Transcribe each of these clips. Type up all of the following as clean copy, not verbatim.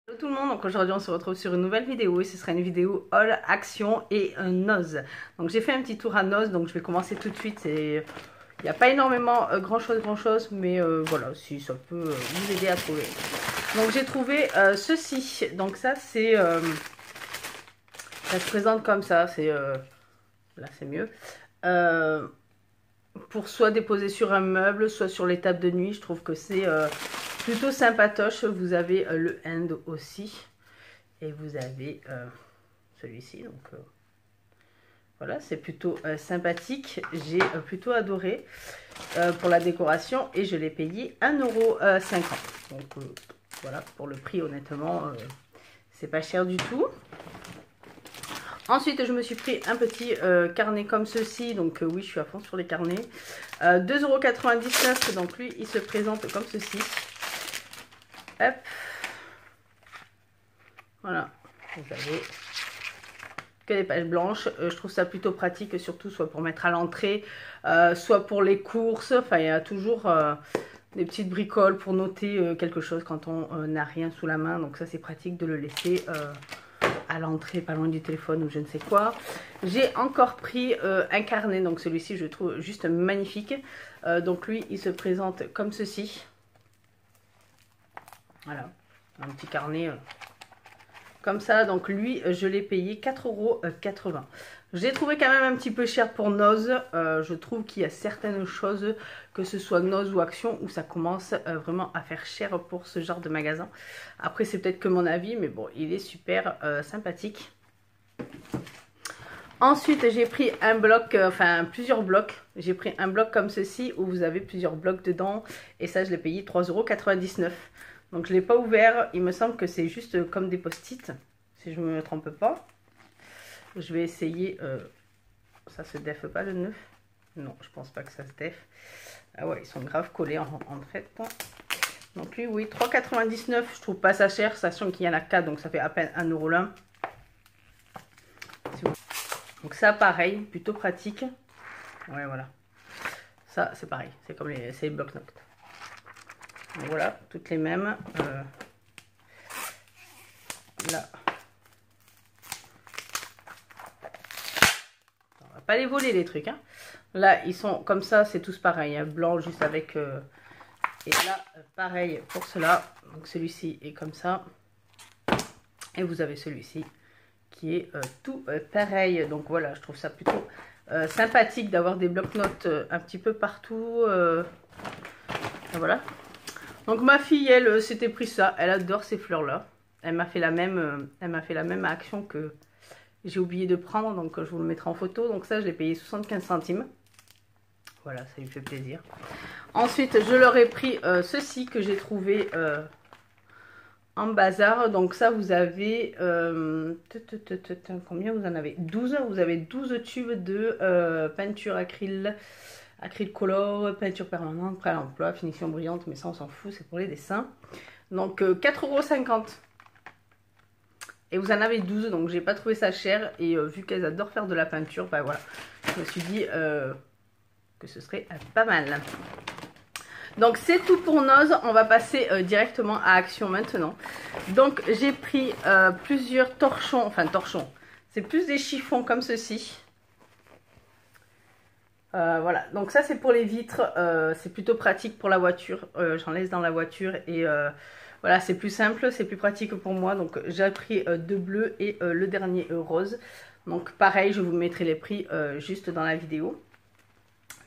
Hello tout le monde, donc aujourd'hui on se retrouve sur une nouvelle vidéo et ce sera une vidéo haul, action et Noz. Donc j'ai fait un petit tour à Noz, donc je vais commencer tout de suite. Il n'y a pas énormément grand chose, mais voilà, si ça peut vous aider à trouver. Donc j'ai trouvé ceci, donc ça c'est, ça se présente comme ça, c'est, là c'est mieux. Pour soit déposer sur un meuble, soit sur les tables de nuit, je trouve que c'est plutôt sympatoche. Vous avez le hand aussi. Et vous avez celui-ci. Donc voilà, c'est plutôt sympathique. J'ai plutôt adoré pour la décoration. Et je l'ai payé 1,50 €. Donc voilà, pour le prix, honnêtement, c'est pas cher du tout. Ensuite, je me suis pris un petit carnet comme ceci. Donc oui, je suis à fond sur les carnets. 2,99 €. Donc lui, il se présente comme ceci. Hop. Voilà. Vous avez que des pages blanches. Je trouve ça plutôt pratique, surtout soit pour mettre à l'entrée, soit pour les courses. Enfin, il y a toujours des petites bricoles pour noter quelque chose quand on n'a rien sous la main. Donc ça, c'est pratique de le laisser à l'entrée, pas loin du téléphone ou je ne sais quoi. J'ai encore pris un carnet, donc celui-ci je le trouve juste magnifique. Donc lui il se présente comme ceci. Voilà, un petit carnet comme ça. Donc lui je l'ai payé 4,80 €. J'ai trouvé quand même un petit peu cher pour Noz. Je trouve qu'il y a certaines choses, que ce soit Noz ou Action, où ça commence vraiment à faire cher pour ce genre de magasin. Après, c'est peut-être que mon avis, mais bon, il est super sympathique. Ensuite, j'ai pris un bloc, enfin plusieurs blocs. J'ai pris un bloc comme ceci, où vous avez plusieurs blocs dedans. Et ça, je l'ai payé 3,99 €. Donc, je ne l'ai pas ouvert. Il me semble que c'est juste comme des post-it, si je ne me trompe pas. Je vais essayer. Ça se défe pas le nœud? Non, je pense pas que ça se défe. Ah ouais, ils sont grave collés en fait. Donc lui, oui, 3,99 €. Je trouve pas ça cher, sachant qu'il y en a 4, donc ça fait à peine 1 € l'un. Donc ça, pareil, plutôt pratique. Ouais, voilà. Ça, c'est pareil. C'est comme les bloc-notes. Donc voilà, toutes les mêmes. Là. Pas les voler les trucs, hein. Là ils sont comme ça, c'est tous pareil, hein, blanc juste avec et là pareil pour cela. Donc celui-ci est comme ça et vous avez celui-ci qui est tout pareil. Donc voilà, je trouve ça plutôt sympathique d'avoir des blocs-notes un petit peu partout. Voilà. Donc ma fille, elle s'était pris ça, elle adore ces fleurs là. Elle m'a fait la même action que j'ai oublié de prendre, donc je vous le mettrai en photo. Donc ça, je l'ai payé 75 centimes. Voilà, ça lui fait plaisir. Ensuite, je leur ai pris ceci que j'ai trouvé en bazar. Donc ça, vous avez... combien vous en avez? 12. Vous avez 12 tubes de peinture acryl color, peinture permanente, prêt à l'emploi, finition brillante. Mais ça, on s'en fout, c'est pour les dessins. Donc 4,50 €. Et vous en avez 12, donc j'ai pas trouvé ça cher. Et vu qu'elles adorent faire de la peinture, bah voilà, je me suis dit que ce serait pas mal. Donc c'est tout pour Noz. On va passer directement à Action maintenant. Donc j'ai pris plusieurs torchons, enfin torchons, c'est plus des chiffons comme ceci. Voilà, donc ça c'est pour les vitres, c'est plutôt pratique pour la voiture. J'en laisse dans la voiture et... voilà, c'est plus simple, c'est plus pratique pour moi. Donc j'ai pris deux bleus et le dernier rose. Donc pareil, je vous mettrai les prix juste dans la vidéo,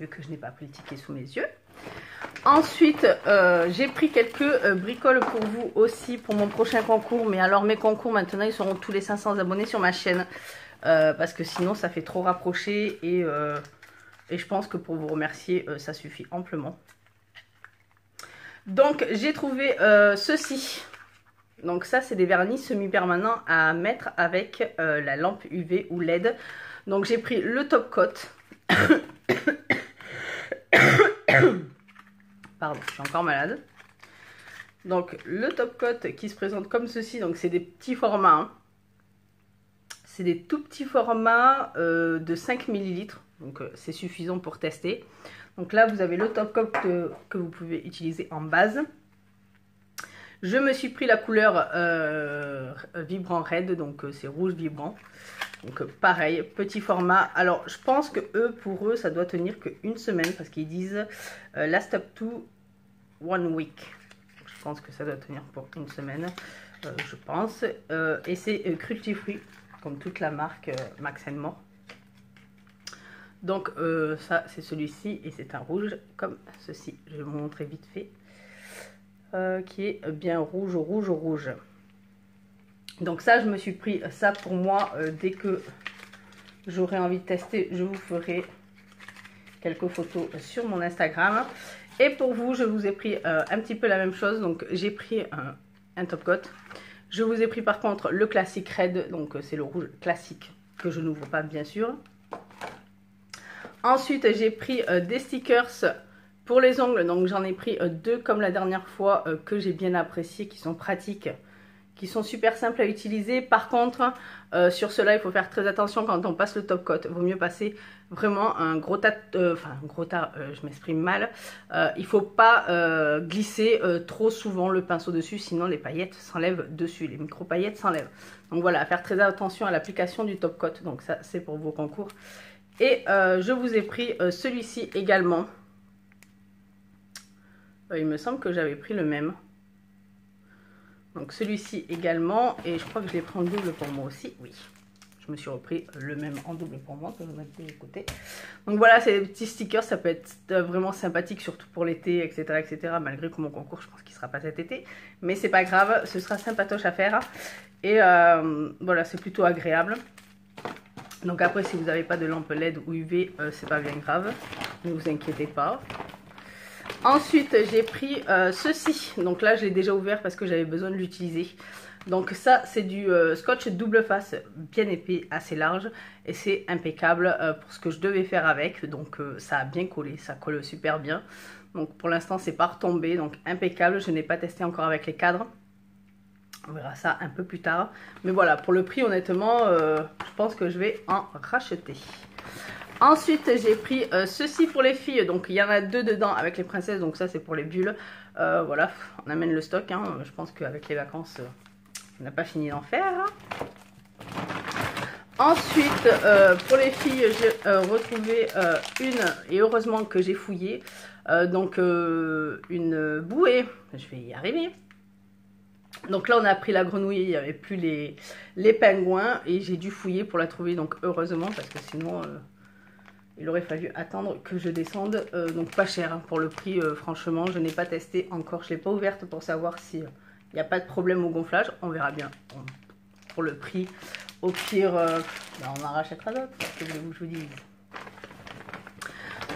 vu que je n'ai pas pris le ticket sous mes yeux. Ensuite, j'ai pris quelques bricoles pour vous aussi pour mon prochain concours. Mais alors mes concours maintenant, ils seront tous les 500 abonnés sur ma chaîne. Parce que sinon, ça fait trop rapprocher. Et je pense que pour vous remercier, ça suffit amplement. Donc j'ai trouvé ceci. Donc ça c'est des vernis semi-permanents à mettre avec la lampe UV ou LED. Donc j'ai pris le top coat. Pardon, je suis encore malade. Donc le top coat qui se présente comme ceci. Donc c'est des petits formats. Hein. C'est des tout petits formats de 5 ml. Donc c'est suffisant pour tester. Donc là, vous avez le top coat que vous pouvez utiliser en base. Je me suis pris la couleur vibrant red, donc c'est rouge vibrant. Donc pareil, petit format. Alors je pense que pour eux, ça doit tenir qu'une semaine parce qu'ils disent last up to 1 week. Je pense que ça doit tenir pour une semaine, je pense. Et c'est cruelty free, comme toute la marque Max & More. Donc ça c'est celui-ci et c'est un rouge comme ceci. Je vais vous montrer vite fait. Qui est bien rouge, rouge, rouge. Donc ça, je me suis pris ça pour moi. Dès que j'aurai envie de tester, je vous ferai quelques photos sur mon Instagram. Et pour vous, je vous ai pris un petit peu la même chose. Donc j'ai pris un top coat. Je vous ai pris par contre le classique red. Donc c'est le rouge classique que je n'ouvre pas bien sûr. Ensuite, j'ai pris des stickers pour les ongles. Donc j'en ai pris 2 comme la dernière fois que j'ai bien apprécié, qui sont pratiques, qui sont super simples à utiliser. Par contre, sur cela, il faut faire très attention quand on passe le top coat. Il vaut mieux passer vraiment un gros tas, je m'exprime mal. Il ne faut pas glisser trop souvent le pinceau dessus, sinon les paillettes s'enlèvent dessus, les micro paillettes s'enlèvent. Donc voilà, faire très attention à l'application du top coat. Donc ça, c'est pour vos concours. Et je vous ai pris celui-ci également. Il me semble que j'avais pris le même. Donc celui-ci également, et je crois que je l'ai pris en double pour moi aussi, oui. Je me suis repris le même en double pour moi, que je vais mettre de côté. Donc voilà, ces petits stickers, ça peut être vraiment sympathique, surtout pour l'été, etc., etc. Malgré que mon concours, je pense qu'il ne sera pas cet été. Mais c'est pas grave, ce sera sympatoche à faire. Et voilà, c'est plutôt agréable. Donc après, si vous n'avez pas de lampe LED ou UV, c'est pas bien grave. Ne vous inquiétez pas. Ensuite, j'ai pris ceci. Donc là, je l'ai déjà ouvert parce que j'avais besoin de l'utiliser. Donc ça, c'est du scotch double face, bien épais, assez large. Et c'est impeccable pour ce que je devais faire avec. Donc ça a bien collé, ça colle super bien. Donc pour l'instant, c'est pas retombé. Donc impeccable, je n'ai pas testé encore avec les cadres. On verra ça un peu plus tard. Mais voilà, pour le prix, honnêtement, je pense que je vais en racheter. Ensuite, j'ai pris ceci pour les filles. Donc, il y en a 2 dedans avec les princesses. Donc, ça, c'est pour les bulles. Voilà, on amène le stock. Hein. Je pense qu'avec les vacances, on n'a pas fini d'en faire. Ensuite, pour les filles, j'ai retrouvé une, et heureusement que j'ai fouillé. Donc, une bouée. Je vais y arriver. Donc là, on a pris la grenouille, il n'y avait plus les pingouins. Et j'ai dû fouiller pour la trouver. Donc, heureusement, parce que sinon... il aurait fallu attendre que je descende, donc pas cher hein, pour le prix, franchement, je n'ai pas testé encore, je ne l'ai pas ouverte pour savoir s'il n'y a pas de problème au gonflage, on verra bien pour le prix. Au pire, on en rachètera d'autres, que voulez-vous que je vous dise.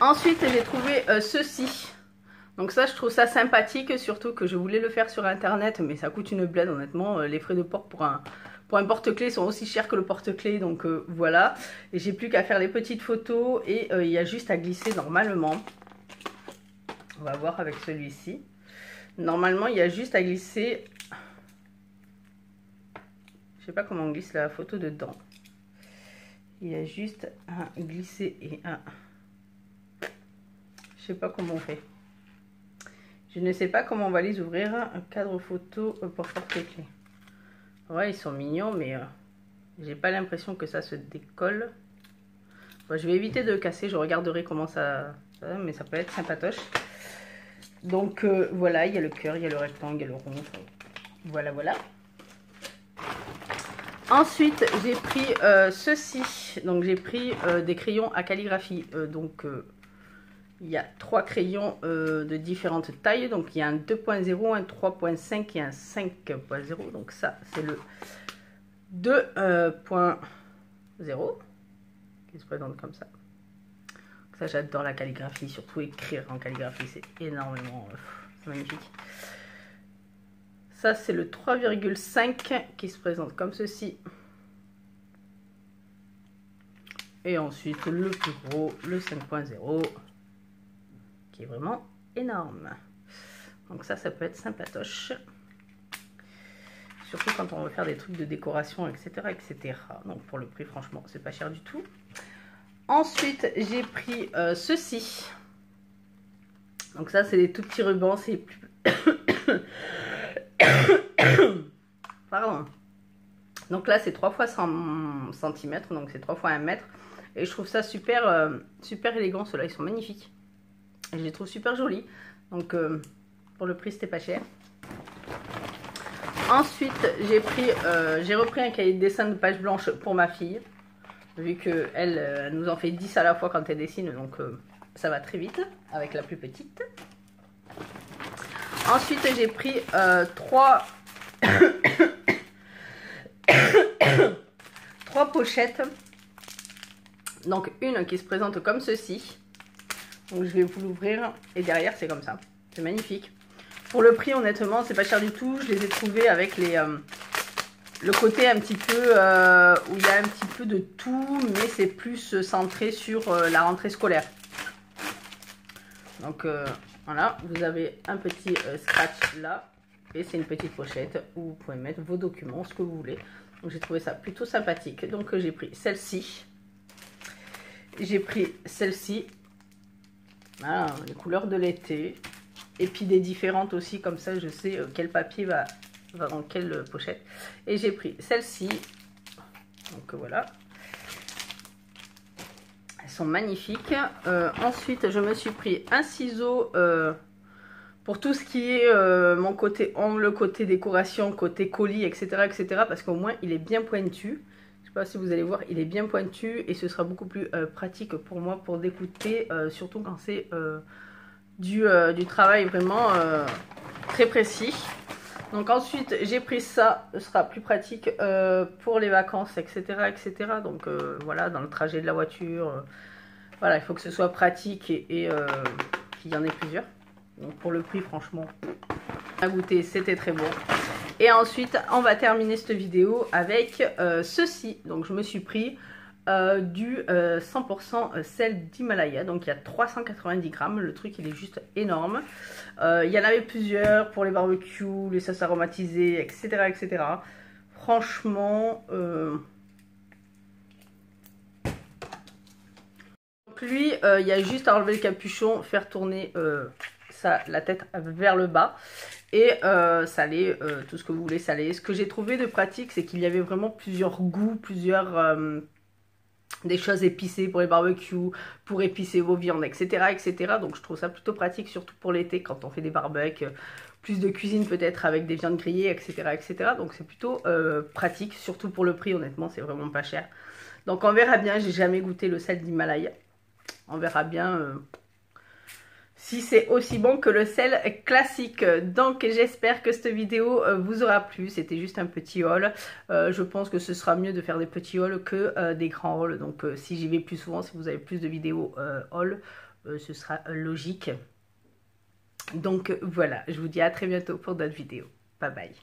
Ensuite, j'ai trouvé ceci. Donc ça, je trouve ça sympathique, surtout que je voulais le faire sur internet, mais ça coûte une blinde, honnêtement, les frais de port pour un porte-clés sont aussi chers que le porte-clés, donc voilà. Et j'ai plus qu'à faire les petites photos et il y a juste à glisser normalement. On va voir avec celui-ci. Normalement, il y a juste à glisser. Je sais pas comment on glisse la photo dedans. Il y a juste à glisser et à... Je sais pas comment on fait. Je ne sais pas comment on va les ouvrir. Un cadre photo pour porte-clés. Ouais, ils sont mignons, mais j'ai pas l'impression que ça se décolle. Bon, je vais éviter de casser, je regarderai comment ça mais ça peut être sympatoche. Donc voilà, il y a le cœur, il y a le rectangle, il y a le rond. Voilà, voilà. Ensuite, j'ai pris ceci. Donc j'ai pris des crayons à calligraphie. Il y a 3 crayons de différentes tailles. Donc il y a un 2.0, un 3.5 et un 5.0. Donc ça, c'est le 2.0 qui se présente comme ça. Donc ça, j'adore la calligraphie. Surtout écrire en calligraphie, c'est énormément... c'est magnifique. Ça, c'est le 3,5 qui se présente comme ceci. Et ensuite, le plus gros, le 5.0. Qui est vraiment énorme. Donc ça peut être sympatoche. Surtout quand on veut faire des trucs de décoration, etc. etc. Donc pour le prix, franchement, c'est pas cher du tout. Ensuite, j'ai pris ceci. Donc ça, c'est des tout petits rubans. C'est plus... Pardon. Donc là, c'est 3 fois 100 cm, donc c'est 3 fois 1 mètre. Et je trouve ça super, super élégant. Ceux-là, ils sont magnifiques. Et je les trouve super jolis. Donc, pour le prix, c'était pas cher. Ensuite, j'ai repris un cahier de dessin de page blanche pour ma fille. Vu qu'elle nous en fait 10 à la fois quand elle dessine. Donc, ça va très vite avec la plus petite. Ensuite, j'ai pris 3 pochettes. Donc, une qui se présente comme ceci. Donc, je vais vous l'ouvrir. Et derrière, c'est comme ça. C'est magnifique. Pour le prix, honnêtement, c'est pas cher du tout. Je les ai trouvés avec le côté un petit peu où il y a un petit peu de tout, mais c'est plus centré sur la rentrée scolaire. Donc voilà, vous avez un petit scratch là, et c'est une petite pochette où vous pouvez mettre vos documents, ce que vous voulez. Donc j'ai trouvé ça plutôt sympathique. Donc j'ai pris celle-ci, j'ai pris celle-ci, voilà, les couleurs de l'été. Et puis des différentes aussi, comme ça je sais quel papier va dans quelle pochette. Et j'ai pris celle-ci. Donc voilà. Elles sont magnifiques. Ensuite je me suis pris un ciseau pour tout ce qui est mon côté ombre, le côté décoration, côté colis, etc. etc. parce qu'au moins il est bien pointu. Je sais pas si vous allez voir, il est bien pointu. Et ce sera beaucoup plus pratique pour moi pour découper. Surtout quand c'est... du travail vraiment très précis. Donc ensuite j'ai pris ça, ce sera plus pratique pour les vacances, etc. etc. Donc voilà, dans le trajet de la voiture, voilà, il faut que ce soit pratique et qu'il y en ait plusieurs. Donc pour le prix, franchement, à goûter, c'était très bon. Et ensuite on va terminer cette vidéo avec ceci. Donc je me suis pris du 100% sel d'Himalaya. Donc il y a 390 grammes. Le truc il est juste énorme. Il y en avait plusieurs pour les barbecues, les sauces aromatisées, etc. etc. Franchement, donc lui, il y a juste à enlever le capuchon, faire tourner la tête vers le bas. Et saler tout ce que vous voulez saler. Ce que j'ai trouvé de pratique, c'est qu'il y avait vraiment plusieurs goûts, plusieurs... des choses épicées pour les barbecues, pour épicer vos viandes, etc. etc. Donc je trouve ça plutôt pratique, surtout pour l'été, quand on fait des barbecues, plus de cuisine peut-être avec des viandes grillées, etc. etc. Donc c'est plutôt pratique, surtout pour le prix, honnêtement, c'est vraiment pas cher. Donc on verra bien, j'ai jamais goûté le sel d'Himalaya. On verra bien si c'est aussi bon que le sel classique. Donc j'espère que cette vidéo vous aura plu. C'était juste un petit haul. Je pense que ce sera mieux de faire des petits hauls que des grands hauls. Donc si j'y vais plus souvent, si vous avez plus de vidéos haul, ce sera logique. Donc voilà, je vous dis à très bientôt pour d'autres vidéos. Bye bye.